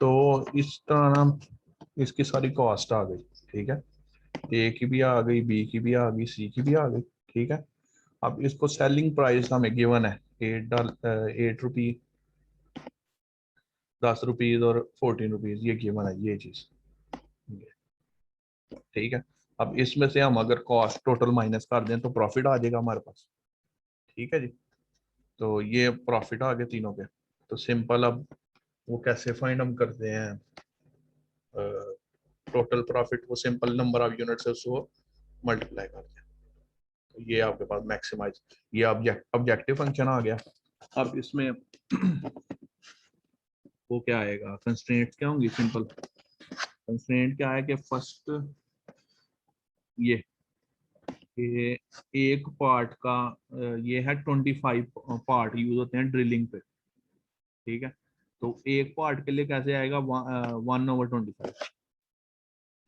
तो इस तरह ना इसकी सारी कॉस्ट आ गई, ठीक है, ए की भी आ गई, बी की भी आ गई, सी की भी आ गई, ठीक है। अब इसको सेलिंग प्राइस हमें गिवन है $8, $10 और $14, ये गिवन है ये चीज, ठीक है। अब इसमें से हम अगर कॉस्ट टोटल माइनस कर दें तो प्रॉफिट आ जाएगा हमारे पास, ठीक है जी। तो ये प्रॉफिट आ गए तीनों के। तो सिंपल अब वो कैसे फाइंड हम करते हैं टोटल प्रॉफिट, वो सिंपल नंबर ऑफ यूनिट से उसको मल्टीप्लाई करते हैं। तो ये आपके पास मैक्सिमाइज, ये ऑब्जेक्टिव फंक्शन आ गया। अब इसमें वो क्या आएगा, कंस्ट्रेंट क्या होंगी, सिंपल कंस्ट्रेंट क्या है कि फर्स्ट ये एक पार्ट का ये है 25 पार्ट यूज होते हैं ड्रिलिंग पे, ठीक है। तो एक पार्ट के लिए कैसे आएगा 1/25,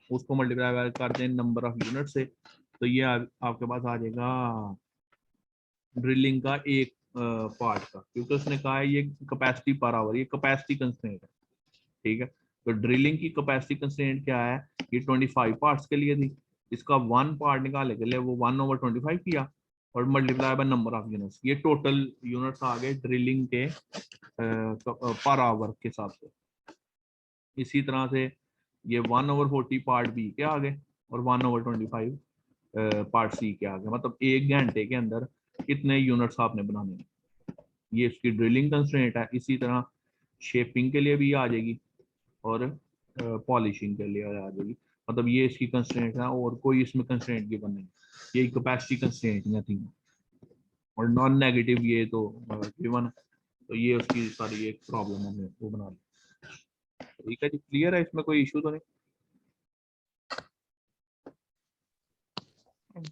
उसको मल्टीप्लाई कर दें नंबर ऑफ यूनिट से, तो ये आपके पास आ जाएगा ड्रिलिंग का एक पार्ट का, क्योंकि उसने कहा है ये कैपेसिटी पर आवर, ये कैपेसिटी कंस्ट्रेंट है, ठीक है। तो ड्रिलिंग की कैपेसिटी कंस्ट्रेंट क्या है, ये 25 पार्ट्स के लिए थी, इसका वन पार्ट निकालने के लिए वो 1/25 किया और multiply by number of units, ये टोटल यूनिट्स आ गए ड्रिलिंग के पर आवर के हिसाब से। इसी तरह से ये 1/40 पार्ट बी के आ गए और 1/25 पार्ट सी के आ गए, मतलब एक घंटे के अंदर कितने यूनिट्स आपने बनाने हैं, ये इसकी ड्रिलिंग कंस्ट्रेंट है। इसी तरह शेपिंग के लिए भी आ जाएगी और पॉलिशिंग के लिए आ जाएगी, मतलब ये इसकी कंस्ट्रेंट है और कोई इसमें कंस्ट्रेंट गिवन नहीं, ये कैपेसिटी कंस्ट्रेंट है तीनों, और नॉन नेगेटिव ये तो गिवन है। तो ये उसकी सारी एक प्रॉब्लम हमें वो बना ली, ठीक है जी, क्लियर है, इसमें कोई इशू तो नहीं।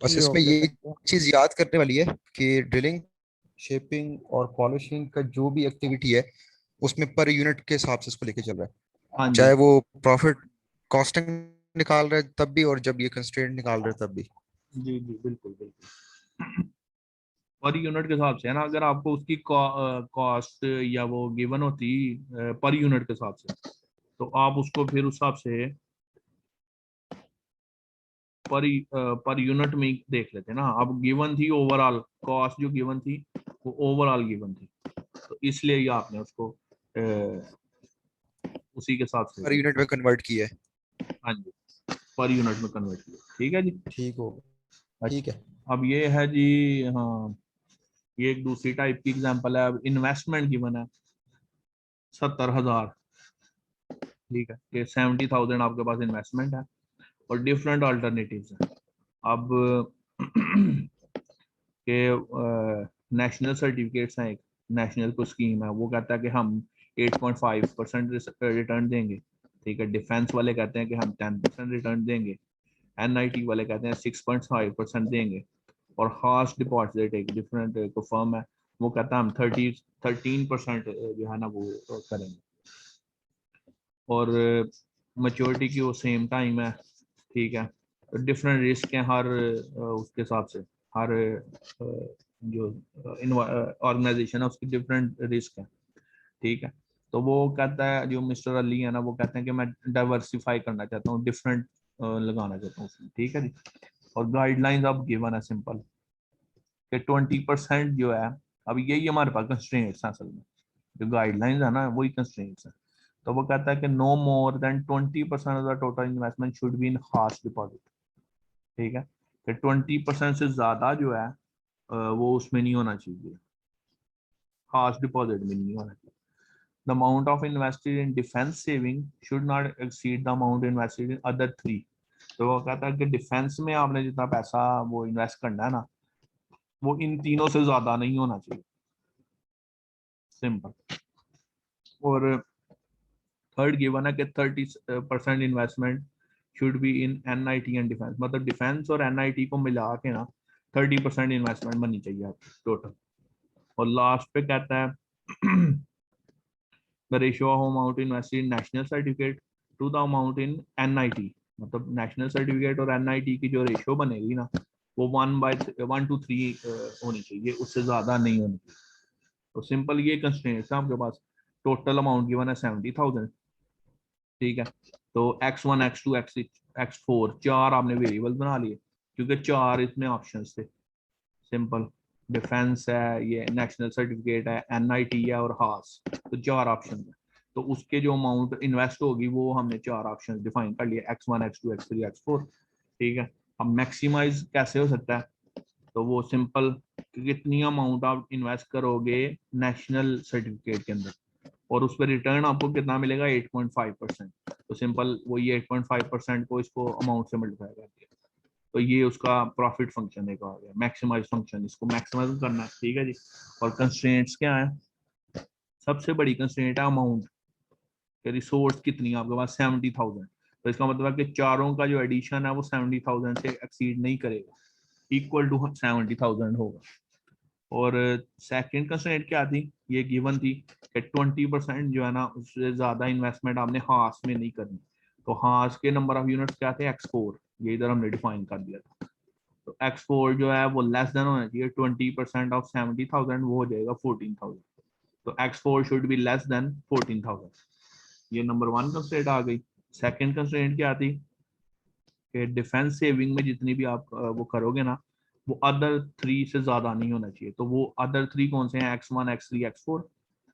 बस इसमें ये चीज याद करने वाली है कि ड्रिलिंग, शेपिंग और पॉलिशिंग का जो भी एक्टिविटी है उसमें पर यूनिट के हिसाब से इसको लेके चल रहा हाँ है, जी, चाहे वो प्रॉफिट कॉस्टिंग निकाल रहे हैं तब भी और जब ये कंस्ट्रेंट निकाल रहे हैं तब भी। जी जी बिल्कुल बिल्कुल, पर यूनिट के हिसाब से है ना, अगर आपको उसकी कॉस्ट या वो गिवन होती पर यूनिट के हिसाब से, तो आप उसको फिर उस हिसाब से पर यूनिट में ही देख लेते ना। अब गिवन थी ओवरऑल कॉस्ट, जो गिवन थी वो ओवरऑल गिवन थी, तो इसलिए ये आपने उसको उसी के हिसाब से, पर यूनिट में कन्वर्ट किया है। हाँ जी, पर यूनिट में कन्वर्ट किया, ठीक है जी। ठीक हो, ठीक है। अच्छा, अब ये है जी, हाँ, ये एक दूसरी टाइप की एग्जांपल है। अब इन्वेस्टमेंट गिवन है 70,000, ठीक है, कि 70,000 आपके पास इन्वेस्टमेंट है और डिफरेंट अल्टरनेटिव्स हैं। अब के नेशनल सर्टिफिकेट्स हैं, एक नेशनल को स्कीम है, वो कहता है कि हम 8.5% रिटर्न देंगे, ठीक है। डिफेंस वाले कहते हैं कि हम 10% रिटर्न देंगे, एनआईटी वाले कहते हैं 6.5% देंगे, और हास्ट डिपॉजिट एक डिफरेंट को फर्म है, वो कहता है हम 13% जो है ना वो करेंगे, और मेच्योरिटी की वो सेम टाइम है, ठीक है। तो डिफरेंट रिस्क हैं हर उसके हिसाब से, हर जो ऑर्गेनाइजेशन है उसकी डिफरेंट रिस्क है, ठीक है। तो वो कहता है, जो मिस्टर अली है ना, वो कहते हैं कि मैं डाइवर्सिफाई करना चाहता हूँ, डिफरेंट लगाना चाहता हूँ उसमें, ठीक है जी। और गाइडलाइंस अब गिवन है सिंपल कि 20% जो है, अब यही हमारे पास कंस्ट्रेंट्स हैं असल में, जो गाइडलाइंस है ना वही कंस्ट्रेंट्स हैं। तो वो कहता है कि no more than 20% of the total investment should be in cash deposit, ठीक है, कि 20% से ज्यादा जो है वो उसमें नहीं होना चाहिए, खास डिपॉजिट में नहीं होना चाहिए। The amount of invested in defence saving should not exceed the amount invested in other three. तो वो कहता है कि डिफेंस में आपने जितना पैसा वो इन्वेस्ट करना है ना, वो इन तीनों से ज्यादा नहीं होना चाहिए, सिंपल। और थर्ड गिवन है कि 30% investment should be in NIT and defence, मतलब डिफेंस और एनआईटी को मिला के ना 30% इन्वेस्टमेंट बननी चाहिए आपकी टोटल। और लास्ट पे कहता है the ratio of amount invested in national certificate to the amount in NIT, मतलब नेशनल सर्टिफिकेट और एनआईटी की जो रेशियो बनेगी ना, वो 1/1 to 3 होनी चाहिए, उससे ज्यादा नहीं होनी चाहिए। तो सिंपल ये कंस्ट्रेंट्स है आपके पास। टोटल अमाउंट गिवन है 70,000, ठीक है। तो x1 x2 x4 चार आपने वेरिएबल बना लिए, क्योंकि चार इसमें ऑप्शंस थे। सिंपल, डिफेंस है, ये नेशनल सर्टिफिकेट है, एनआईटी है और हास, तो चार ऑप्शन है। तो उसके जो अमाउंट इन्वेस्ट होगी वो हमने चार ऑप्शन डिफाइन कर लिए, x1 x2 x3 x4। ठीक है। अब मैक्सिमाइज कैसे हो सकता है, तो वो सिंपल, कितनी अमाउंट आप इन्वेस्ट करोगे नेशनल सर्टिफिकेट के अंदर और उस पर रिटर्न आपको कितना मिलेगा 8.5%। तो सिंपल वो ये 8.5% को इसको अमाउंट से मल्टीप्लाई कर दिया, तो ये उसका प्रॉफिट फंक्शन एक आ गया, मैक्सिमाइज फंक्शन, इसको मैक्सिमाइज करना है। ठीक है जी। और कंस्ट्रेंट्स क्या है, सबसे बड़ी कंस्ट्रेंट है अमाउंट, रिसोर्स कितनी है आपके पास 70,000। तो इसका मतलब है कि चारों का जो एडिशन है वो 70,000 से एक्सीड नहीं करेगा, इक्वल टू 70,000 होगा। और सेकंड कंस्ट्रेंट क्या थी, ये गिवन थी कि 20% जो है ना उससे ज्यादा इन्वेस्टमेंट आपने हास में नहीं करनी। तो हास के नंबर ऑफ यूनिट्स क्या थे, x4, ये इधर हमने डिफाइन कर दिया था। तो x4 जो है वो लेस देन होना चाहिए 20% ऑफ 70,000, वो हो जाएगा 14,000। तो x4 should be less then 14,000। ये नंबर वन कंस्ट्रेंट आ गई। सेकंड कंस्ट्रेंट क्या थी कि डिफेंस सेविंग में जितनी भी आप वो करोगे ना, वो अदर थ्री से ज्यादा नहीं होना चाहिए। तो वो अदर थ्री कौन से हैं, x1 x3 x4।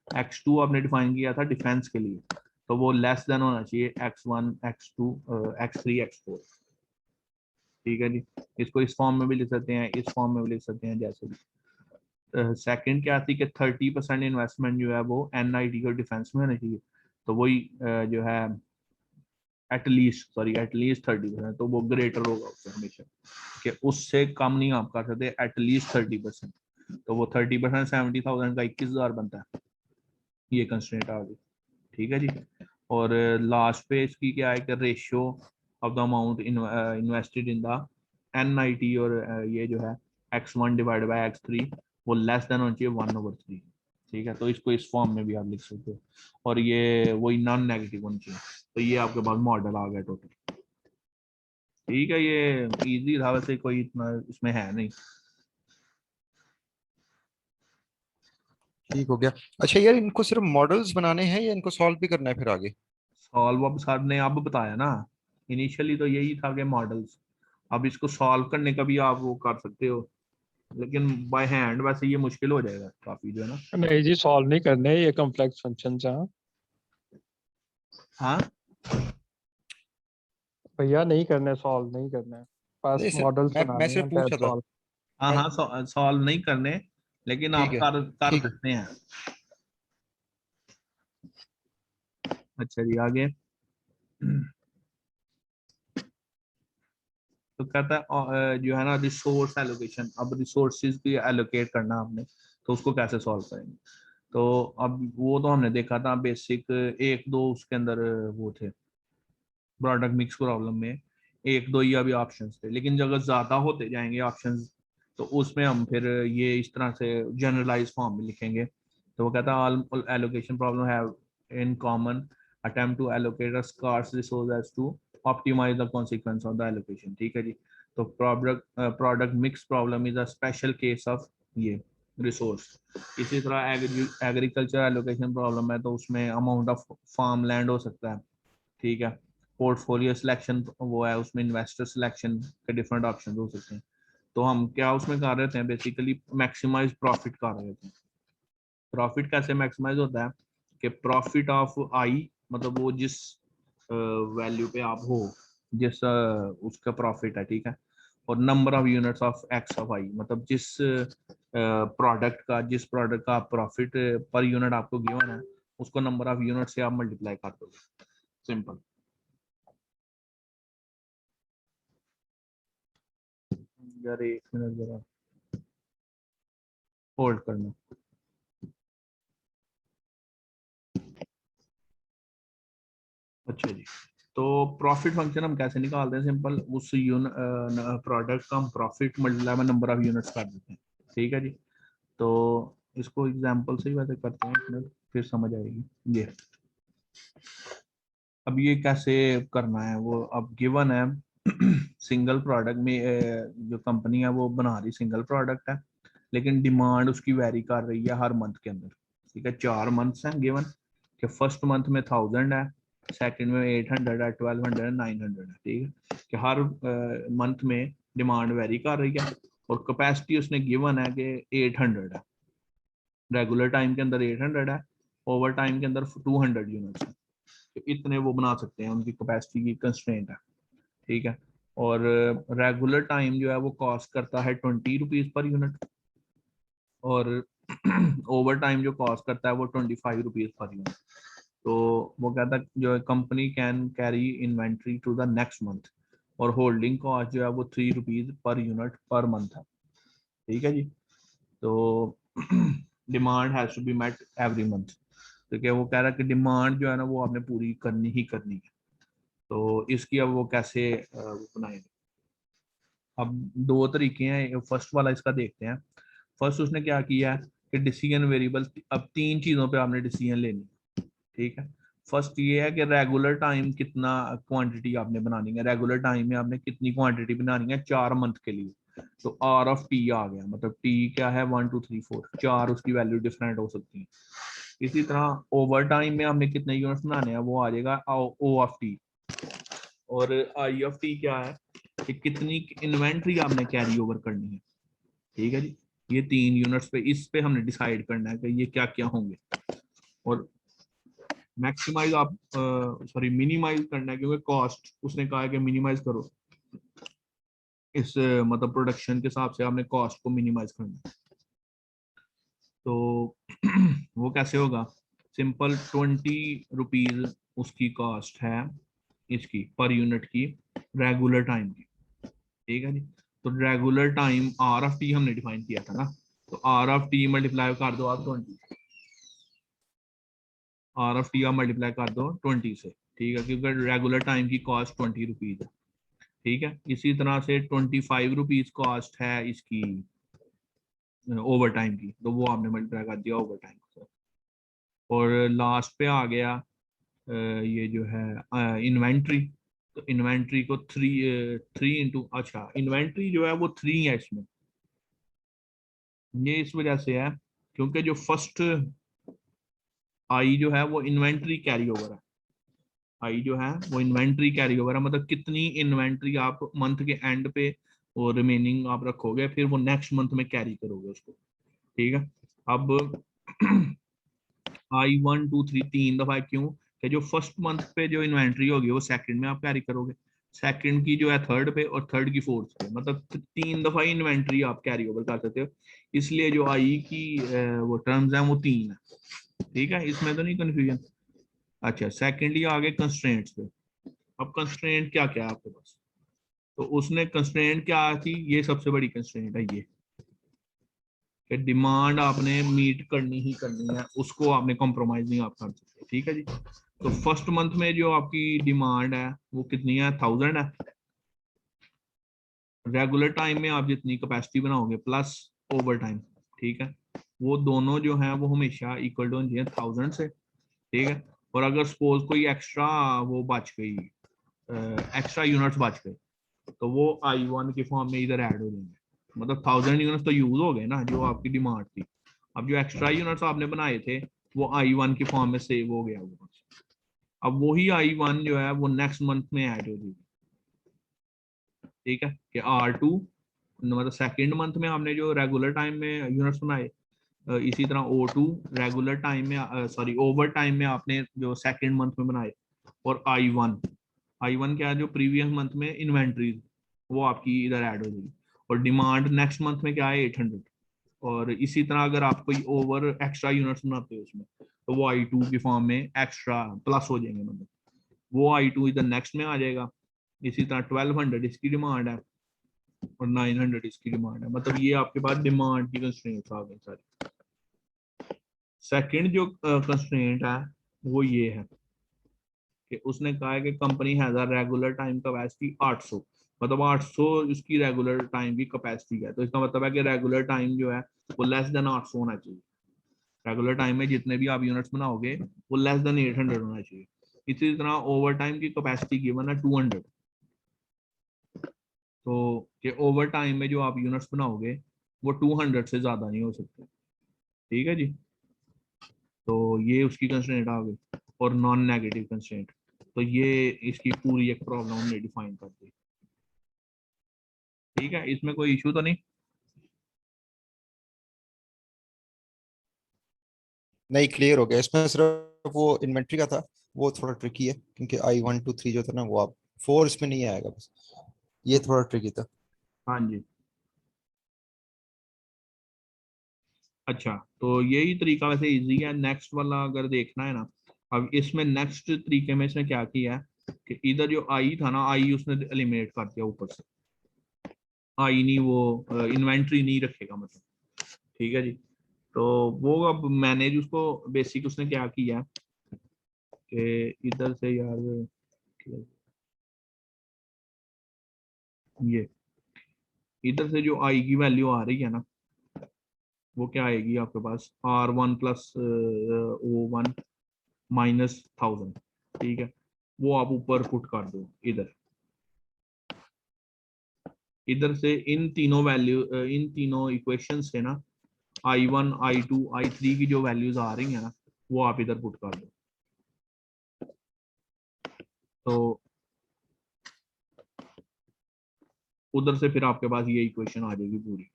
x2 आपने डिफाइन किया था डिफेंस के लिए, तो वो लेस देन होना चाहिए x1 x2 x3 x4। ठीक है जी। इसको इस फॉर्म में भी लिख सकते हैं, इस फॉर्म में भी लिख सकते हैं, जैसे भी। सेकंड क्या थी कि 30% इन्वेस्टमेंट जो है वो एनआईटी और डिफेंस में होना चाहिए। तो वही जो है एटलीस्ट 30%, तो वो ग्रेटर होगा उससे हमेशा, कि उससे कम नहीं आप कर सकते, एटलीस्ट 30%। तो वो 30% 70,000 का 21,000 बनता है, ये कंस्ट्रेंट आ गई। ठीक है जी। और लास्ट पे इसकी क्या है कि ratio of the amount invested in the NIT और ये जो है x1 डिवाइड बाय x3, वो लेस देन होना चाहिए 1/3। ठीक है। तो इसको इस फॉर्म में भी आप लिख सकते हो, और ये वही नॉन नेगेटिव होनी चाहिए। तो ये आपके पास मॉडल आ गया टोटल। ठीक है, ये इजी था, वैसे कोई इतना इसमें है नहीं। ठीक हो गया। अच्छा यार, इनको सिर्फ मॉडल्स बनाने हैं या इनको सॉल्व भी करना है फिर आगे? सॉल्व अब सर ने अब बताया ना, इनिशियली तो यही था कि मॉडल्स, अब इसको सॉल्व करने का भी आप वो कर सकते हो, लेकिन बाय हैंड वैसे ये मुश्किल हो जाएगा काफी, जो है ना। नहीं जी, सॉल्व नहीं करने ये कॉम्प्लेक्स फंक्शन हाँ। हाँ भैया नहीं करने, सॉल्व नहीं करने, बस नहीं सर, मॉडल्स मैं बनाने सिर्फ हैं, पूछ दैट्स रहा था। ऑल। हाँ, मैं हाँ सॉल्व नहीं करने, लेकिन ठीक आप है, कर ठीक है। सकते हैं। अच्छा जी, आगे। तो कहता है जो है ना रिसोर्स एलोकेशन, अब रिसोर्सेज की एलोकेट करना आपने, तो उसको कैसे सॉल्व करेंगे। तो अब वो तो हमने देखा था बेसिक, एक दो उसके अंदर वो थे प्रोडक्ट मिक्स प्रॉब्लम में, एक दो ही अभी ऑप्शंस थे, लेकिन जब ज्यादा होते जाएंगे ऑप्शंस, तो उसमें हम फिर ये इस तरह से जनरलाइज फॉर्म में लिखेंगे। तो वो कहता है all allocation problem have in common attempt to allocate a scarce resource as to optimize the consequence of the allocation। ठीक है जी। तो product mix problem is a special case of ये रिसोर्स। इसी तरह एग्रीकल्चर एलोकेशन प्रॉब्लम है, तो उसमें अमाउंट ऑफ फार्म लैंड हो सकता है। ठीक है। पोर्टफोलियो सिलेक्शन वो है, उसमें इन्वेस्टर सिलेक्शन के डिफरेंट ऑप्शन हो सकते हैं। तो हम क्या उसमें कर रहे थे, बेसिकली मैक्सिमाइज प्रॉफिट कर रहे थे। प्रॉफिट कैसे मैक्सिमाइज होता है कि प्रॉफिट ऑफ आई, मतलब वो जिस वैल्यू पे आप हो, जिस उसका प्रॉफिट है, ठीक है। और number of units of X of I, मतलब जिस प्रोडक्ट का प्रॉफिट पर यूनिट आपको गिवन है, उसको नंबर ऑफ यूनिट से आप मल्टीप्लाई कर दोगे। सिंपल। यार एक मिनट जरा होल्ड करना। अच्छा जी। तो प्रॉफिट फंक्शन हम कैसे निकालते हैं, सिंपल, उस प्रोडक्ट का हम profit multiply by number of units कर देते हैं। ठीक है जी। तो इसको एग्जांपल से ही वैसे करते हैं, एक मिनट फिर समझ आएगी ये। अब ये कैसे करना है, वो अब गिवन है सिंगल प्रोडक्ट में जो कंपनी है वो बना रही सिंगल प्रोडक्ट है, लेकिन डिमांड उसकी वेरी कर रही है हर मंथ के अंदर। ठीक है, 4 मंथ्स हैं गिवन, कि फर्स्ट मंथ में 1000 है, सेकंड में 800 है, 1200 है, 900 है। ठीक है कि हर मंथ में डिमांड वेरी कर रही है और कैपेसिटी उसने गिवन है कि 800 है। रेगुलर टाइम के अंदर 800 है, ओवर टाइम के अंदर 200 यूनिट्स है। तो इतने वो बना सकते हैं, उनकी कैपेसिटी की कंस्ट्रेंट है। ठीक है, और रेगुलर टाइम जो है वो कॉस्ट करता है 20 रुपीज पर यूनिट, और ओवर टाइम जो कॉस्ट करता है वो 25 रुपीज पर यूनिट। तो वो कहता है जो company can carry inventory to the next month, और होल्डिंग कॉस्ट जो है वो 3 rupees per unit per month है। ठीक है जी। तो demand has to be met every month. तो क्या वो कह रहा है कि डिमांड जो है ना वो आपने पूरी करनी ही करनी है। तो इसकी अब वो कैसे वो बनाएंगे। अब दो तरीके हैं, फर्स्ट वाला इसका देखते हैं। फर्स्ट उसने क्या किया है कि डिसीजन वेरिएबल, अब तीन चीजों पे आपने डिसीजन लेनी है। ठीक है, फर्स्ट ये है कि रेगुलर टाइम कितना क्वांटिटी आपने बनानी है। रेगुलर टाइम में आपने कितनी क्वांटिटी बनानी है 4 मंथ के लिए। तो आर ऑफ टी आ गया, मतलब टी क्या है 1 2 3 4, 4 उसकी वैल्यू डिफरेंट हो सकती है। इसी तरह ओवर टाइम में हमने कितने यूनिट्स बनाने हैं, वो आ जाएगा ओ ऑफ टी। और आई ऑफ टी क्या है कि कितनी इन्वेंट्री आपने कैरी ओवर करनी है। ठीक है जी, ये 3 यूनिट्स पे, इस पे हमने डिसाइड करना है कि ये क्या क्या होंगे। और मैक्सिमाइज आप सॉरी मिनिमाइज करना है, क्योंकि कॉस्ट उसने कहा है कि मिनिमाइज करो। इस मतलब प्रोडक्शन के हिसाब से आपने कॉस्ट को मिनिमाइज करना है। तो वो कैसे होगा, सिंपल 20 रुपीज उसकी कॉस्ट है इसकी पर यूनिट की रेगुलर टाइम की। ठीक है जी। तो regular time R of T हमने डिफाइन किया था ना, तो आर ऑफ टी मल्टीप्लाई कर दो आप 20, आर ऑफ टी आप मल्टीप्लाई कर दो 20 से। ठीक है, क्योंकि रेगुलर टाइम की कॉस्ट 20 रुपीज है। ठीक है, इसी तरह से 25 रुपीज कॉस्ट है इसकी ओवर टाइम की, तो वो आपने मल्टीप्लाई कर दिया ओवर टाइम से। और लास्ट पे आ गया ये जो है इन्वेंट्री। तो इन्वेंट्री को 3 इंटू, अच्छा इन्वेंट्री जो है वो 3 है इसमें। ये इस वजह से है क्योंकि जो फर्स्ट आई जो है वो इन्वेंट्री कैरी ओवर है। आई जो है वो इन्वेंट्री कैरी ओवर है, मतलब कितनी इन्वेंट्री आप मंथ के एंड पे वो रिमेनिंग आप रखोगे, फिर वो नेक्स्ट मंथ में कैरी करोगे उसको। ठीक है, अब आई 1 2 3 3 दफा क्यों कि जो फर्स्ट मंथ पे जो इन्वेंट्री होगी वो सेकंड में आप कैरी करोगे, सेकंड की जो है थर्ड पे, और थर्ड की फोर्थ पे, मतलब 3 दफा इन्वेंट्री आप कैरी ओवर कर सकते हो। इसलिए जो आई की वो टर्म्स हैं वो 3 है। ठीक है, इसमें तो नहीं कंफ्यूजन। अच्छा, सेकेंडली आगे कंस्ट्रेंट्स पे। अब कंस्ट्रेंट क्या क्या है आपके पास, तो उसने कंस्ट्रेंट क्या थी, ये सबसे बड़ी कंस्ट्रेंट है ये कि डिमांड आपने मीट करनी ही करनी है, उसको आपने कॉम्प्रोमाइज नहीं आप कर सकते। ठीक है जी। तो फर्स्ट मंथ में जो आपकी डिमांड है वो कितनी है 1000 है। रेगुलर टाइम में आप जितनी कैपेसिटी बनाओगे प्लस ओवर टाइम, ठीक है, वो दोनों जो है वो हमेशा इक्वल टू होनी चाहिए 1000 से। ठीक है, और अगर सपोज कोई एक्स्ट्रा वो बच गई, एक्स्ट्रा यूनिट्स बच गए, तो वो I1 के फॉर्म में इधर ऐड हो जाएंगे। मतलब 1000 यूनिट्स तो यूज हो गए ना जो आपकी डिमांड थी। अब जो एक्स्ट्रा यूनिट्स आपने बनाए थे वो I1 के फॉर्म में सेव हो गया वो। अब वही I1 जो है वो नेक्स्ट मंथ में ऐड हो जाएगी। ठीक है, कि R2 मतलब सेकेंड मंथ में हमने जो रेगुलर टाइम में यूनिट्स बनाए, इसी तरह O2 रेगुलर टाइम में सॉरी ओवर टाइम में आपने जो सेकेंड मंथ में बनाए। और I1 क्या है, जो प्रीवियस मंथ में इन्वेंट्रीज वो आपकी इधर ऐड हो जाएगी। और डिमांड नेक्स्ट मंथ में क्या है 800। और इसी तरह अगर आप कोई ओवर एक्स्ट्रा यूनिट्स बनाते हो उसमें, तो वो I2 की फॉर्म में एक्स्ट्रा प्लस हो जाएंगे, मतलब वो I2 इधर नेक्स्ट में आ जाएगा। इसी तरह 1200 इसकी डिमांड है और 900 इसकी डिमांड है, मतलब ये आपके पास डिमांड की कंस्ट्रेंट्स आ गई सारी। सेकंड जो कंस्ट्रेंट है वो ये है कि उसने कहा है कि company has a regular time capacity 800, मतलब 800 इसकी रेगुलर टाइम की कैपेसिटी है। तो इसका मतलब है कि रेगुलर टाइम जो है वो लेस देन 800 होना चाहिए। रेगुलर टाइम में जितने भी आप यूनिट्स बनाओगे वो लेस देन 800 होना चाहिए। इसी तरह ओवर टाइम की कैपेसिटी गिवन है 200। तो कि ओवर टाइम में जो आप यूनिट्स बनाओगे वो 200 से ज्यादा नहीं हो सकते। ठीक है जी, तो ये उसकी कंस्ट्रेंट आ गई। और नॉन नेगेटिव कंस्ट्रेंट, तो ये इसकी पूरी एक प्रॉब्लम हमने डिफाइन कर दी। ठीक है, इसमें कोई इशू तो नहीं? नहीं, क्लियर हो गया। इसमें सिर्फ वो इन्वेंट्री का था, वो थोड़ा ट्रिकी है क्योंकि I1 2 3 जो था ना वो आप 4 इसमें नहीं आएगा, बस ये थोड़ा ट्रिकी था। हाँ जी। अच्छा, तो यही तरीका वैसे इजी है। नेक्स्ट वाला अगर देखना है ना, अब इसमें नेक्स्ट तरीके में इसने क्या किया है कि इधर जो आई था ना, आई उसने एलिमिनेट कर दिया ऊपर से। आई नहीं, वो इन्वेंट्री नहीं रखेगा मतलब। ठीक है जी। तो वो अब मैनेज उसको बेसिक उसने क्या किया कि इधर से यार ये इधर से जो आई की वैल्यू आ रही है ना, वो क्या आएगी आपके पास, R1 + O1 - 1000। ठीक है, वो आप ऊपर पुट कर दो इधर। इधर से इन तीनों वैल्यू, इन तीनों इक्वेशन से ना I1 I2 I3 की जो वैल्यूज आ रही है ना, वो आप इधर पुट कर दो। तो उधर से फिर आपके पास ये इक्वेशन आ जाएगी पूरी।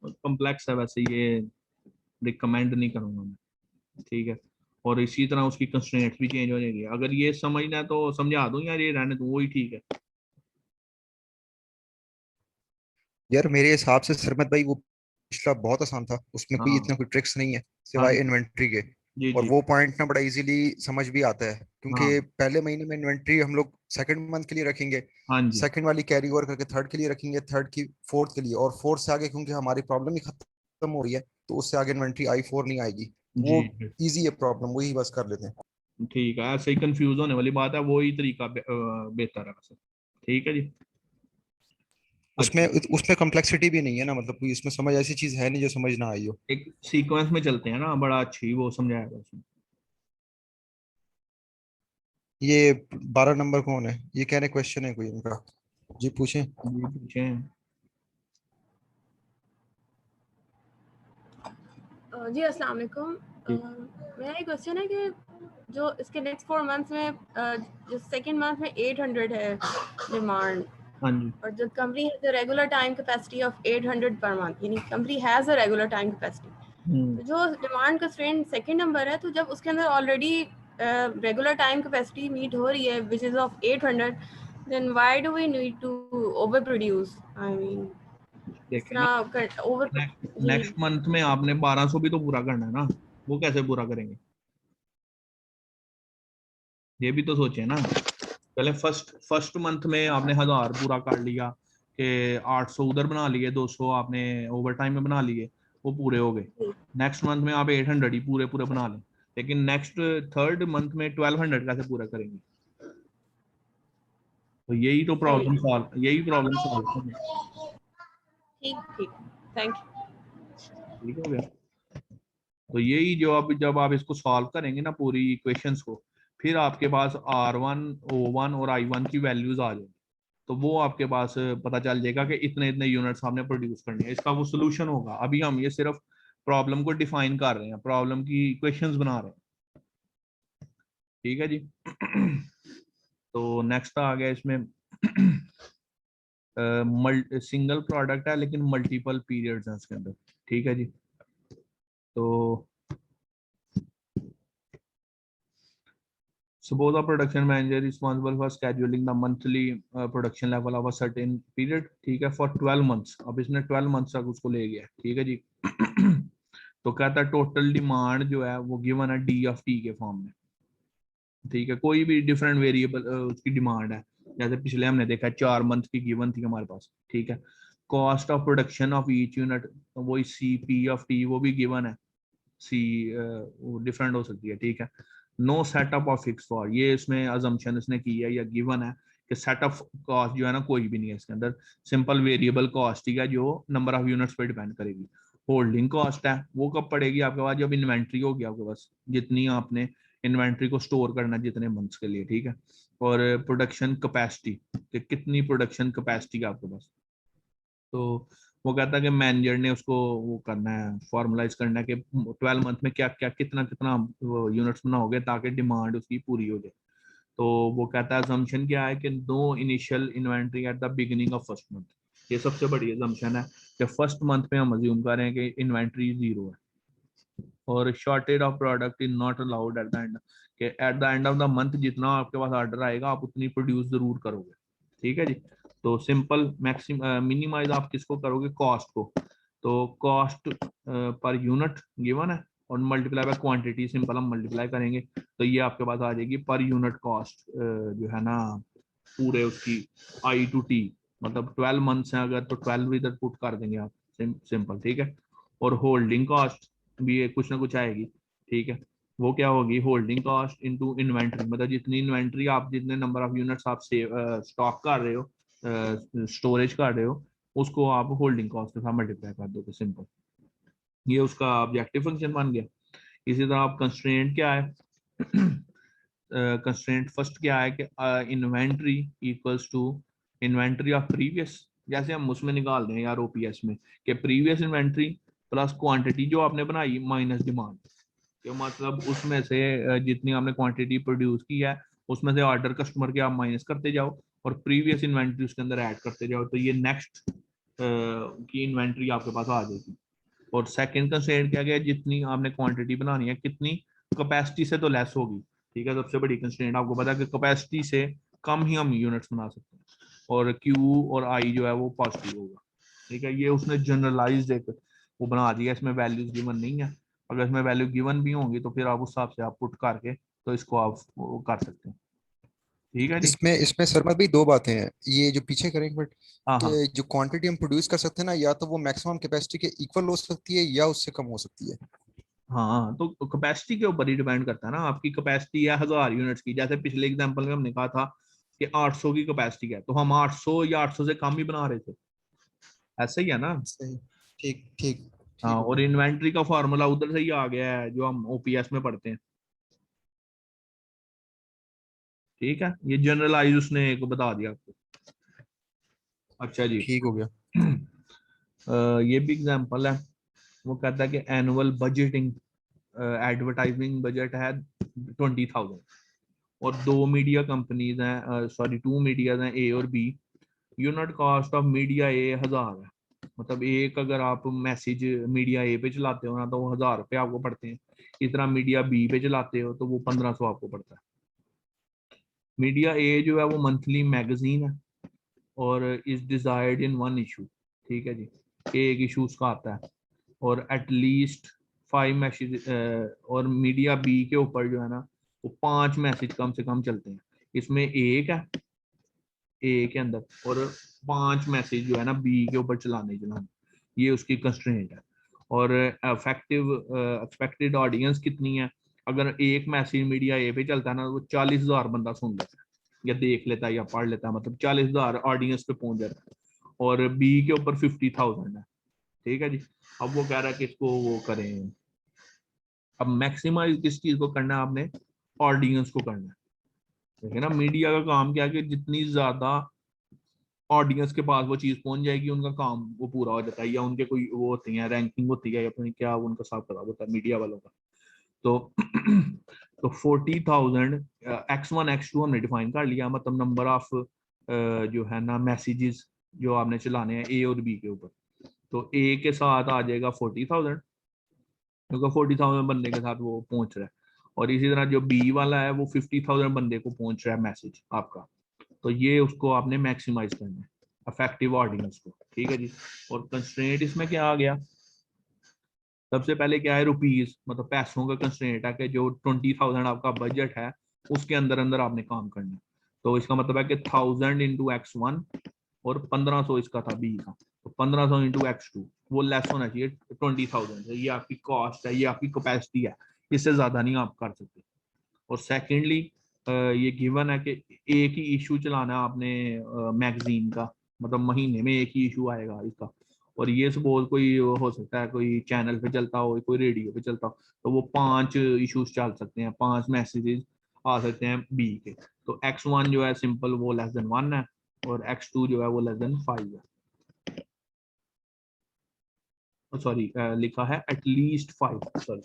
कॉम्प्लेक्स है वैसे, ये रिकमेंड नहीं करूंगा मैं। ठीक है, और इसी तरह उसकी कंस्ट्रेंट्स भी चेंज हो जाएगी। अगर ये समझना है तो समझा दूं यार, ये रहने दो, वही ठीक है। यार मेरे हिसाब से सरमत भाई वो पिछला बहुत आसान था, उसमें कोई हाँ इतना कोई ट्रिक्स नहीं है हाँ सिवाय जी इन्वेंट्री के। जी और जी। वो पॉइंट ना बड़ा इजीली समझ भी आता है क्योंकि हाँ पहले महीने में इन्वेंट्री हम लोग सेकंड मंथ के लिए रखेंगे, हाँ जी सेकंड वाली कैरी ओवर करके थर्ड के लिए रखेंगे, थर्ड की फोर्थ के लिए, और फोर्थ से आगे क्योंकि हमारी प्रॉब्लम ही खत्म हो रही है तो उससे आगे इन्वेंट्री I4 नहीं आएगी। जी वो जी। इजी है प्रॉब्लम, वही बस कर लेते हैं। ठीक है, ऐसे ही कंफ्यूज होने वाली बात है, वही तरीका बेहतर है वैसे। ठीक है जी। उसमें अच्छा, उसमें कॉम्प्लेक्सिटी भी नहीं है ना, मतलब कोई इसमें समझ ऐसी चीज है नहीं जो समझ ना आई हो। एक सीक्वेंस में चलते हैं ना, बड़ा अच्छी वो समझाएगा उसमें। ये 12 नंबर कौन है? ये कह रहे क्वेश्चन है कोई इनका? जी पूछें। जी पूछे। जी अस्सलाम वालेकुम। मेरा एक क्वेश्चन है कि जो इसके नेक्स्ट 4 मंथ्स में जो सेकंड मंथ में 800 है डिमांड, हाँ जी। और जो company has a regular time capacity of 800 per month, यानी company has a regular time capacity, तो जो डिमांड कंस्ट्रेंट सेकंड नंबर है, तो जब उसके अंदर already regular time capacity meet हो रही है which is of 800, then why do we need to over produce? I mean इस देखिए ना, तरह ओवर। जी नेक्स्ट मंथ में आपने 1200 भी तो पूरा करना है ना, वो कैसे पूरा करेंगे? ये भी तो सोचे ना। पहले फर्स्ट फर्स्ट मंथ में आपने 1000 पूरा कर लिया कि 800 उधर बना लिए, 200 आपने ओवर टाइम में बना लिए, वो पूरे हो गए। नेक्स्ट मंथ में आप 800 ही पूरे पूरे बना लें, लेकिन नेक्स्ट थर्ड मंथ में 1200 कैसे पूरा करेंगे? तो यही तो सही, प्रॉब्लम सॉल्व, यही प्रॉब्लम सॉल्व करना। ठीक ठीक, थैंक यू। ठीक हो गया। तो यही जो अब जब आप इसको सॉल्व करेंगे ना पूरी इक्वेशंस को, फिर आपके पास R1 O1 और I1 की वैल्यूज आ जाएगी। तो वो आपके पास पता चल जाएगा कि इतने इतने यूनिट्स हमने प्रोड्यूस करने हैं, इसका वो सोल्यूशन होगा। अभी हम ये सिर्फ प्रॉब्लम को डिफाइन कर रहे हैं, प्रॉब्लम की इक्वेशंस बना रहे हैं। ठीक है जी। तो नेक्स्ट आ गया इसमें सिंगल प्रोडक्ट है लेकिन मल्टीपल पीरियड्स हैं इसके अंदर। ठीक है जी। तो suppose a production manager responsible for scheduling the monthly production level of a certain period, ठीक है, for 12 months। अब इसने 12 months तक उसको ले गया। ठीक है जी। तो कहता है टोटल डिमांड जो है वो गिवन है डी ऑफ टी के फॉर्म में। ठीक है, कोई भी डिफरेंट वेरिएबल उसकी डिमांड है। जैसे पिछले हमने देखा 4 मंथ की गिवन थी हमारे पास। ठीक है, cost of production of each unit, वही सी पी ऑफ टी, वो भी गिवन है। सी डिफरेंट हो सकती है। ठीक है, no setup of fix for, ये इसमें अजम्पशन इसने की है या गिवन है कि सेटअप कॉस्ट जो है ना कोई भी नहीं है इसके अंदर। सिंपल वेरिएबल कॉस्ट ही है जो नंबर ऑफ यूनिट्स पे डिपेंड करेगी। होल्डिंग कॉस्ट है, वो कब पड़ेगी आपके पास, जब इन्वेंट्री होगी आपके पास, जितनी आपने इन्वेंट्री को स्टोर करना है जितने मंथ्स के लिए। ठीक है, और प्रोडक्शन कैपेसिटी कि कितनी प्रोडक्शन कैपेसिटी है आपके पास। तो वो कहता है कि मैनेजर ने उसको वो करना है, फॉर्मलाइज करना है कि 12 मंथ में क्या क्या कितना कितना यूनिट्स बनाओगे ताकि डिमांड उसकी पूरी हो जाए। तो वो कहता है assumption क्या है कि no initial inventory at the beginning of first month. ये सबसे बड़ी assumption है कि फर्स्ट मंथ में हम अज्यूम कर रहे हैं कि इन्वेंट्री 0 है। और shortage of product is not allowed at the end, कि at the end of the month जितना आपके पास ऑर्डर आएगा आप उतनी प्रोड्यूस जरूर करोगे। ठीक है जी। तो सिंपल मिनिमाइज आप किसको करोगे, कॉस्ट को। तो कॉस्ट पर यूनिट गिवन है और मल्टीप्लाई बाय क्वांटिटी, सिंपल हम मल्टीप्लाई करेंगे तो ये आपके पास आ जाएगी पर यूनिट कॉस्ट जो है ना पूरे उसकी आई टू टी, मतलब 12 मंथ्स हैं अगर तो 12 इधर पुट कर देंगे आप, सिंपल। ठीक है। और होल्डिंग कॉस्ट भी कुछ ना कुछ आएगी। ठीक है। वो क्या होगी, होल्डिंग कॉस्ट इनटू इन्वेंट्री, मतलब जितनी इन्वेंट्री आप, जितने नंबर ऑफ यूनिट्स आप स्टॉक कर रहे हो, स्टोरेज कर रहे हो, उसको आप होल्डिंग कॉस्ट के साथ मल्टीप्लाई कर दोगे, सिंपल। ये उसका ऑब्जेक्टिव फंक्शन बन गया। इसी तरह आप कंस्ट्रेंट क्या है, कंस्ट्रेंट फर्स्ट क्या है कि inventory equals to inventory of previous, जैसे हम उसमें निकाल दें यार ओपीएस में कि प्रीवियस इन्वेंट्री प्लस क्वांटिटी जो आपने बनाई माइनस डिमांड, कि मतलब उसमें से जितनी आपने क्वांटिटी प्रोड्यूस की है उसमें से ऑर्डर कस्टमर के आप माइनस करते जाओ और प्रीवियस इन्वेंट्री उसके अंदर ऐड करते जाओ, तो ये नेक्स्ट की इन्वेंट्री आपके पास आ जाएगी। और सेकंड कंस्ट्रेंट क्या गया, जितनी आपने क्वांटिटी बनानी है कितनी कैपेसिटी से तो लेस होगी। ठीक है। सबसे बड़ी कंस्ट्रेंट आपको पता है कि कैपेसिटी से कम ही हम यूनिट्स बना सकते हैं, और क्यू और आई जो है वो पॉजिटिव होगा। ठीक है। ये उसने जनरलाइज्ड एक वो बना दिया, इसमें वैल्यूज गिवन नहीं है। अगर इसमें वैल्यू गिवन भी होंगी तो फिर आप उस हिसाब से आप पुट करके तो इसको आप वो कर सकते हैं। ठीक है जी। इसमें इसमें सरमत भाई दो बातें हैं, ये जो पीछे करेंगे बट हाँ हाँ जो क्वांटिटी हम प्रोड्यूस कर सकते हैं ना, या तो वो मैक्सिमम कैपेसिटी के इक्वल हो सकती है या उससे कम हो सकती है। हाँ। तो कैपेसिटी के ऊपर ही डिपेंड करता है ना, आपकी कैपेसिटी है 1000 यूनिट्स की, जैसे पिछले एग्जांपल में हमने कहा था कि 800 की कैपेसिटी है तो हम 800 या 800 से कम ही बना रहे थे, ऐसे ही है ना। सही। ठीक ठीक। ठीक हाँ। हो और गया। इन्वेंट्री का फॉर्मूला उधर से ही आ गया है जो हम ओपीएस में पढ़ते हैं। ठीक है। ये जनरलाइज उसने एक बता दिया आपको। अच्छा जी। ठीक हो गया। ये भी एग्जांपल है। वो कहता है कि एनुअल बजटिंग एडवर्टाइजिंग बजट है 20,000 और दो मीडिया कंपनीज हैं, सॉरी 2 मीडिया हैं ए और B. Unit cost of media A 1000 है, मतलब एक अगर आप मैसेज मीडिया ए पे चलाते हो ना तो वो 1000 रुपये आपको पड़ते हैं। इस तरह मीडिया बी पे चलाते हो तो वो 1500 आपको पड़ता है। मीडिया ए जो है वो मंथली मैगजीन है और is desired in one issue. ठीक है जी। एक इशू उसका आता है और एटलीस्ट 5 मैसेज, और मीडिया बी के ऊपर जो है ना वो 5 मैसेज कम से कम चलते हैं। इसमें एक है ए के अंदर और 5 मैसेज जो है ना बी के ऊपर चलाने, ये उसकी कंस्ट्रेंट है। और इफेक्टिव एक्सपेक्टेड ऑडियंस कितनी है, अगर एक मैसेज मीडिया ए पे चलता है ना वो 40,000 बंदा सुन लेता है या देख लेता है या पढ़ लेता है, मतलब 40,000 ऑडियंस पे पहुंच जाता है। और बी के ऊपर 50,000 है। ठीक है जी। अब वो कह रहा है कि इसको वो करें, अब मैक्सिमाइज किस चीज को करना है आपने, ऑडियंस को करना है। ठीक है ना। मीडिया का काम क्या है कि जितनी ज्यादा ऑडियंस के पास वो चीज पहुंच जाएगी उनका काम वो पूरा हो जाता है, या उनके कोई वो होती है रैंकिंग होती है या पता नहीं क्या उनका हिसाब किताब होता है मीडिया वालों का। तो तो 40,000 X1 X2 हमने डिफाइन कर लिया, मतलब नंबर ऑफ जो है ना मैसेजेस जो आपने चलाने हैं ए और बी के ऊपर। तो ए के साथ आ जाएगा 40,000, क्योंकि 40,000 बंदे के साथ वो पहुंच रहा है। और इसी तरह जो बी वाला है वो 50,000 बंदे को पहुंच रहा है मैसेज आपका। तो ये उसको आपने मैक्सिमाइज करना है, अफेक्टिव ऑडियंस को। ठीक है जी। और कंस्ट्रेंट इसमें क्या आ गया, सबसे पहले क्या है रुपीज, मतलब पैसों का कंस्ट्रेंट है कि जो 20,000 आपका बजट है उसके अंदर अंदर आपने काम करना है। तो इसका मतलब है कि 1000 इंटू X1 और 1500 इसका था बी का, तो 1500 इंटू X2 वो लेस होना चाहिए 20,000 से। ये आपकी कॉस्ट है, ये आपकी कैपेसिटी है, इससे ज्यादा नहीं आप कर सकते। और सेकेंडली ये गिवन है कि एक ही इशू चलाना है आपने मैगजीन का, मतलब महीने में एक ही इशू आएगा इसका। और ये सपोज कोई हो सकता है कोई चैनल पे चलता हो, कोई रेडियो पे चलता हो, तो वो 5 इश्यूज चल सकते हैं, 5 मैसेजेस आ सकते हैं बी के। तो X1 जो है सिंपल वो लेस देन 1 है और X2 जो है वो लेस देन 5 है। सॉरी लिखा है एटलीस्ट 5, सॉरी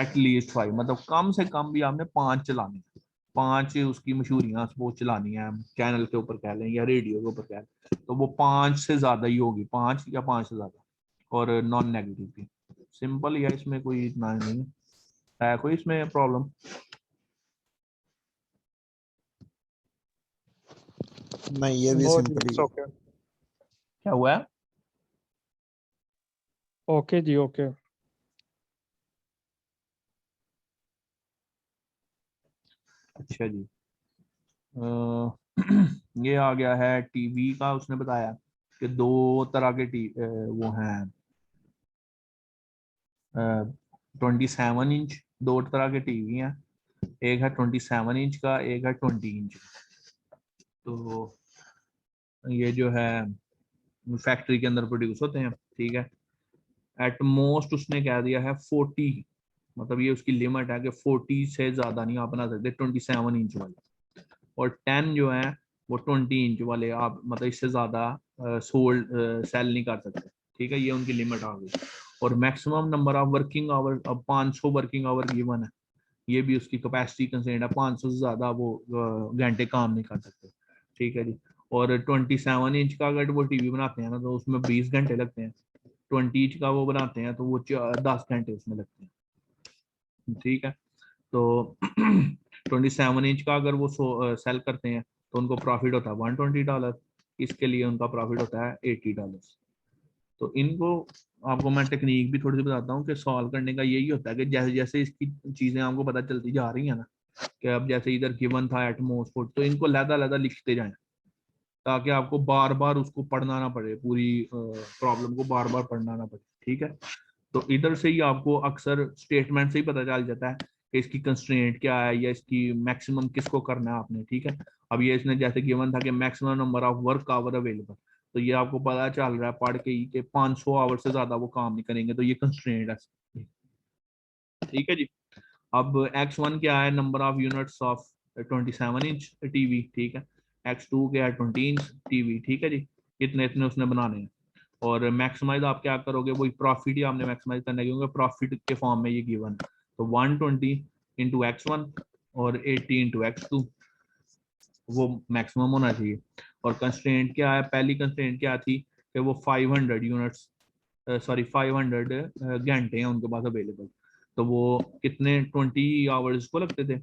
एटलीस्ट 5 मतलब कम से कम भी आपने 5 चलाने हैं, 5 उसकी मशहूरियां सपोज चलानी है चैनल के ऊपर कह लें या रेडियो के ऊपर कह लें, तो वो 5 से ज्यादा ही होगी, 5 या 5 से ज्यादा, और नॉन नेगेटिव की। सिंपल ही है, इसमें कोई इतना नहीं है कोई इसमें प्रॉब्लम। नहीं, ये भी नो जी, सिंपल इट्स ही ओके। क्या हुआ है? ओके जी, ओके। अच्छा जी। ये आ गया है टीवी का, उसने बताया कि 2 तरह के वो हैं 27 इंच, 2 तरह के टीवी हैं, एक है 27 इंच का, एक है 20 इंच का। तो ये जो है फैक्ट्री के अंदर प्रोड्यूस होते हैं, ठीक है। एट मोस्ट उसने कह दिया है 40, मतलब ये उसकी लिमिट है कि 40 से ज्यादा नहीं आप बना सकते 27 इंच वाले, और 10 जो है वो 20 इंच वाले आप मतलब इससे ज्यादा सोल्ड सेल नहीं कर सकते, ठीक है, ये उनकी लिमिट आ गई। और maximum number of working hour, अब 500 वर्किंग आवर गिवन है, ये भी उसकी कैपेसिटी कंस्ट्रेंट है, 500 से ज्यादा वो घंटे काम नहीं कर सकते, ठीक है जी। और 27 इंच का अगर वो टीवी बनाते हैं ना तो उसमें 20 घंटे लगते हैं, 20 इंच का वो बनाते हैं तो वो 10 घंटे उसमें लगते हैं, ठीक है। तो 27 इंच का अगर वो सेल करते हैं तो उनको प्रॉफिट होता है $120, इसके लिए उनका प्रॉफिट होता है $80। तो इनको आपको मैं टेक्निक भी थोड़ी सी बताता हूँ कि सॉल्व करने का यही होता है कि जैसे जैसे इसकी चीजें आपको पता चलती जा रही है ना, कि अब जैसे इधर गिवन था एटमॉस्फेयर, तो इनको लहदा लहदा लिखते जाएं ताकि आपको बार बार उसको पढ़ना ना पड़े, पूरी प्रॉब्लम को बार बार पढ़ना ना पड़े, ठीक है। तो इधर से ही आपको अक्सर स्टेटमेंट से ही पता चल जाता है कि इसकी कंस्ट्रेंट क्या है या इसकी मैक्सिमम किसको करना है आपने, ठीक है। अब ये इसने जैसे गिवन था कि maximum number of work hour available, तो ये आपको पता चल रहा है पढ़ के ही कि 500 आवर से ज्यादा वो काम नहीं करेंगे, तो ये कंस्ट्रेंट है, ठीक है जी। अब X1 क्या है, number of units of 27 inch TV, ठीक है। X2 क्या है, 20 इंच टीवी, ठीक है जी। इतने इतने उसने बनाने हैं। और मैक्सिमाइज आप क्या करोगे, वही प्रॉफिट ही आपने मैक्सिमाइज करना है क्योंकि प्रॉफिट के फॉर्म में ये गिवन है। तो 120 इंटू X1 और 80 इंटू X2 वो मैक्सिमम होना चाहिए। और कंस्ट्रेंट क्या है, पहली कंस्ट्रेंट क्या थी कि वो 500 यूनिट्स, सॉरी 500 घंटे हैं उनके पास अवेलेबल, तो वो कितने 20 आवर्स को लगते थे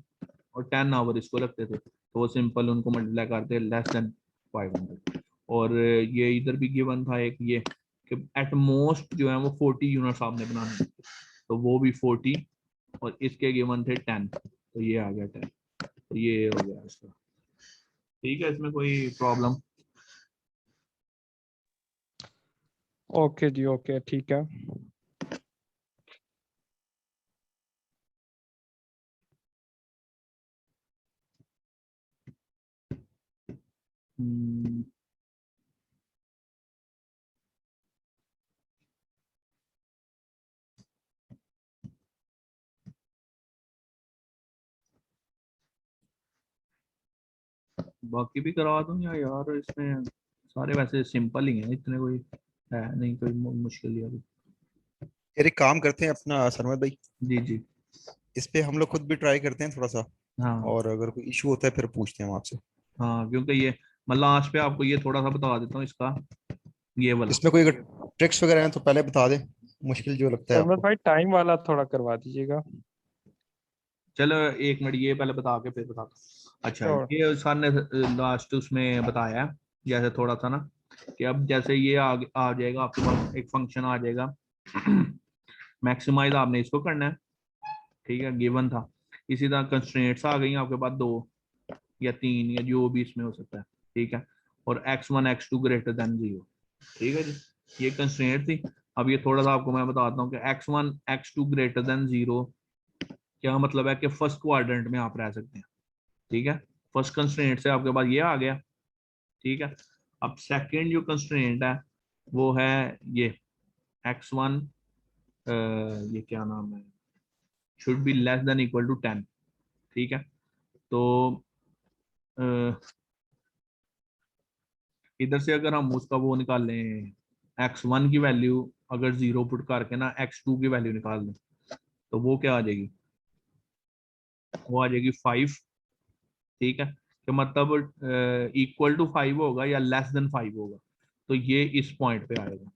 और 10 आवर इसको लगते थे, तो वो सिंपल उनको मल्टीप्लाई करते लेस देन 500। और ये इधर भी गिवन था एक ये कि एट मोस्ट जो है वो 40 यूनिट्स आपने बनाने हैं, तो वो भी 40, और इसके गिवन थे 10, तो ये आ गया 10, तो ये हो गया इसका, ठीक है। इसमें कोई प्रॉब्लम? ओके जी, ओके, ठीक है। बाकी भी करवा दूं या यार, इसमें सारे वैसे सिंपल ही हैं, इतने कोई है नहीं कोई मुश्किल यार। यार एक काम करते हैं अपना सरमद भाई, जी जी। इस पे हम लोग खुद भी ट्राई करते हैं थोड़ा सा, हाँ और अगर कोई इशू होता है फिर पूछते हैं हम आपसे। हाँ, क्योंकि ये मैं लास्ट पे आपको ये थोड़ा सा बता देता हूँ इसका, ये वाला। इसमें कोई अगर ट्रिक्स वगैरह हैं तो पहले बता दे, मुश्किल जो लगता है सरमत आपको। भाई, टाइम वाला थोड़ा करवा दीजिएगा। चलो 1 मिनट ये पहले बता के फिर बताता हूँ। अच्छा, श्योर। ये सर ने लास्ट उसमें बताया जैसे थोड़ा सा ना, कि अब जैसे ये आ जाएगा आपके पास एक फंक्शन आ जाएगा मैक्सिमाइज आपने इसको करना है, ठीक है, गिवन था। इसी तरह कंस्ट्रेंट्स आ गई आपके पास 2 या 3 या जो भी इसमें हो सकता है, ठीक है। और X1 X2 ग्रेटर देन 0, ठीक है जी, ये कंस्ट्रेंट थी। अब ये थोड़ा सा आपको मैं बताता हूँ कि X1 X2 ग्रेटर देन 0 क्या मतलब है कि फर्स्ट क्वाड्रेंट में आप रह सकते हैं, ठीक है। फर्स्ट कंस्ट्रेंट से आपके पास ये आ गया, ठीक है। अब सेकंड जो कंस्ट्रेंट है वो है ये X1, ये क्या नाम है, should be less than equal to 10, ठीक है। तो इधर से अगर हम उसका वो निकाल लें X1 की वैल्यू अगर 0 पुट करके ना x2 की वैल्यू निकाल दें तो वो क्या आ जाएगी, वो आ जाएगी 5। ठीक है, कि मतलब इक्वल टू 5 होगा या लेस देन 5 होगा, तो ये इस पॉइंट पे आएगा।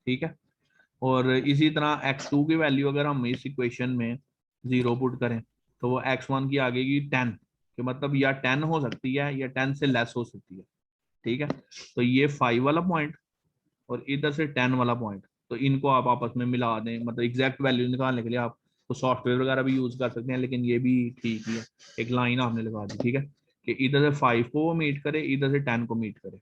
ठीक है, और इसी तरह x2 की वैल्यू अगर हम इस इक्वेशन में 0 पुट करें तो वो x1 की आ जाएगी 10, कि मतलब या 10 हो सकती है या 10 से लेस हो सकती है। ठीक है, तो ये 5 वाला पॉइंट और इधर से 10 वाला पॉइंट, तो इनको आप आपस में मिला दें, मतलब एग्जैक्ट वैल्यू निकालने के लिए आप तो सॉफ्टवेयर वगैरह भी यूज कर सकते हैं, लेकिन ये भी ठीक ही है, एक लाइन आपने लगा दी। ठीक है, कि इधर से 5 को वो मीट करे, इधर से 10 को मीट करे।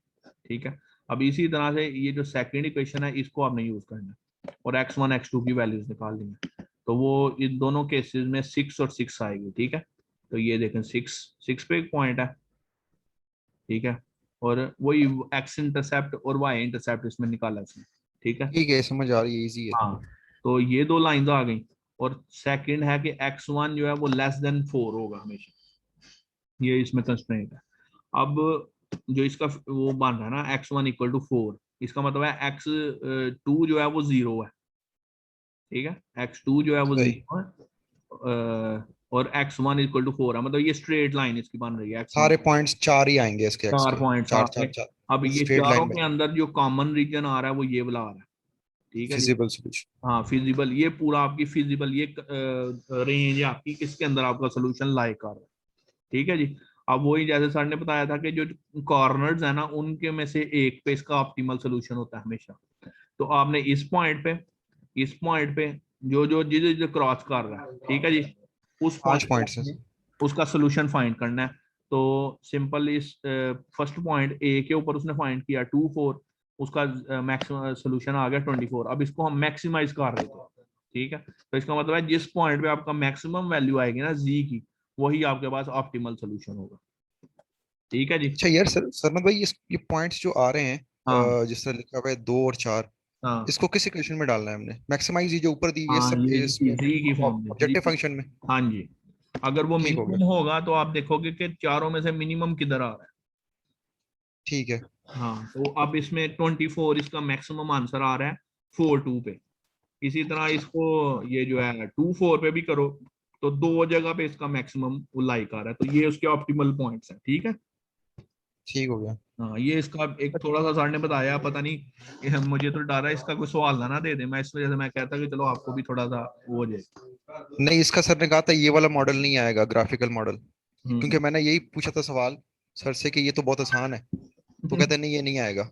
ठीक है, अब इसी तरह से ये जो सेकंड इक्वेशन है इसको आपने यूज करना है और x1 x2 की वैल्यूज निकालनी है, तो वो इन दोनों केसेस में 6 और 6 आएगी। ठीक है, तो ये देखें 6 पे एक पॉइंट है। ठीक है, और वही एक्स इंटरसेप्ट और वाई इंटरसेप्ट इसमें निकाला इसने। ठीक है, ठीक है, समझ आ रही है, इजी है। हाँ, तो ये दो लाइंस आ गई। और सेकंड है कि x1 जो है वो लेस देन 4 होगा हमेशा, ये इसमें कंस्ट्रेंट है। अब जो इसका वो बन रहा है ना x1 इक्वल टू 4, इसका मतलब है x2 जो है वो 0 है। ठीक है, x2 जो है वो सही, 0 है, और x1 इक्वल टू 4 है, मतलब ये स्ट्रेट लाइन इसकी बन रही है x1। सारे पॉइंट्स 4 ही आएंगे इसके एक्स 4 के, पॉइंट्स आ चार गए। चार चार, अब ये स्ट्रेट चारों लाइन में के अंदर जो कॉमन रीजन आ रहा है वो ये वाला आ रहा है। ठीक है जी, फिजिबल सॉल्यूशन। हाँ फिजिबल, ये पूरा आपकी फिजिबल ये रेंज है आपकी, किसके अंदर आपका सोल्यूशन लाई कर रहा है। ठीक है जी, अब वही जैसे सर ने बताया था कि जो कॉर्नर्स है ना उनके में से एक पे इसका ऑप्टिमल सोल्यूशन होता है हमेशा। तो आपने इस पॉइंट पे जो जो जिसे जो क्रॉस कर रहा है, ठीक है जी, उस 5 पॉइंट पे पॉइंट्स हैं। आपने उसका सोल्यूशन फाइंड करना है। तो सिंपल इस फर्स्ट पॉइंट ए के ऊपर उसने फाइंड किया 2 4, उसका मैक्सिमम सोल्यूशन आ गया 24। अब इसको हम मैक्सिमाइज कर रहे थे। ठीक है, तो इसका मतलब है जिस पॉइंट पे आपका मैक्सिमम वैल्यू आएगी ना जी की, वही आपके पास ऑप्टिमल सोल्यूशन होगा। ठीक है जी, अच्छा यार, सर सरमत भाई, ये पॉइंट्स जो आ रहे हैं, हाँ जिस तरह लिखा हुआ है 2 और 4, हाँ इसको किस इक्वेशन में डालना है हमने? मैक्सिमाइज, ये जो ऊपर दी हुई है हाँ, सब ये इसमें जी की फॉर्म में जी। ऑब्जेक्टिव फंक्शन में। हाँ जी, अगर वो ठीक हो गया, मिनिमम होगा तो आप देखोगे कि चारों में से मिनिमम किधर आ रहा है। ठीक है। हाँ, तो अब इसमें 24 इसका मैक्सिमम आंसर आ रहा है 4 2 पे। इसी तरह इसको ये जो है 2 4 पे भी करो तो दो जगह पे इसका मैक्सिमम लाइक आ रहा है, तो ये उसके ऑप्टिमल पॉइंट्स हैं। ठीक है, ठीक हो गया। हाँ, ये इसका एक थोड़ा सा सर ने बताया, पता नहीं मुझे तो डर है इसका कोई सवाल ना दे दे, मैं इस वजह से मैं कहता कि चलो आपको भी थोड़ा सा वो हो जाए। नहीं, इसका सर ने कहा था ये वाला मॉडल नहीं आएगा, ग्राफिकल मॉडल, क्योंकि हम्म। मैंने यही पूछा था सवाल सर से कि ये तो बहुत आसान है, तो कहते नहीं, ये नहीं आएगा।